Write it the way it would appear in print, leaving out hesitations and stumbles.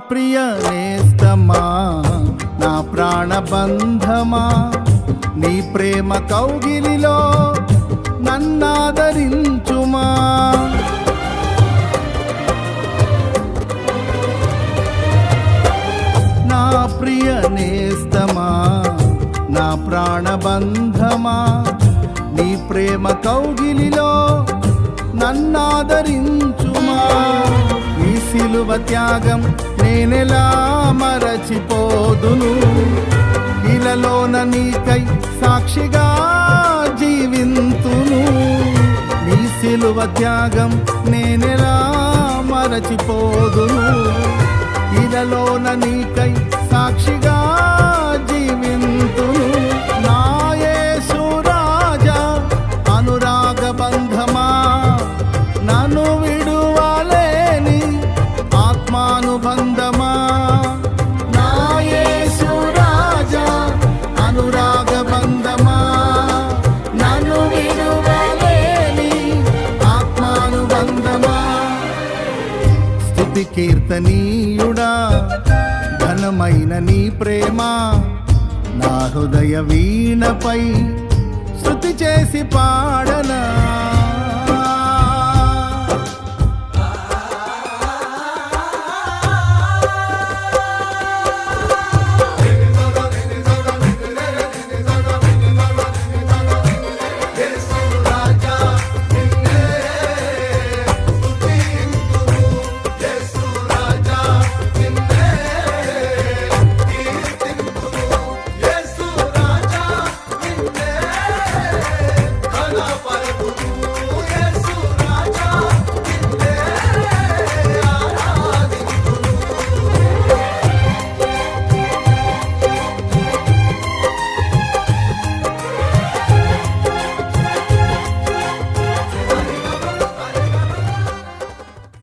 ప్రియ నేస్తమా, నా ప్రాణబంధమా, నీ ప్రేమ కౌగిలిలో నన్నాదరించుమా. నా ప్రియ నేస్తమా, నా ప్రాణబంధమా, నీ ప్రేమ కౌగిలిలో నన్నాదరించుమా. నీ సిలువ త్యాగం నేనెలా మరచిపోదును, ఇలలోన నీకై సాక్షిగా జీవింతును. నీ సిలువ త్యాగం నేనెలా మరచిపోదును, ఇలలోన నీకై సాక్షిగా జీవింతును. నా యేసు రాజా అనురాగ బంధమా, నన్ను విడువలేని ఆత్మానుబంధమా. నా యేసు రాజా అనురాగ బంధమా, నన్ను విడువలేని ఆత్మానుబంధమా. స్తుతి కీర్తనీయుడా, ఘనమైన నీ ప్రేమ నా హృదయ వీణపై శృతి చేసి పాడనా.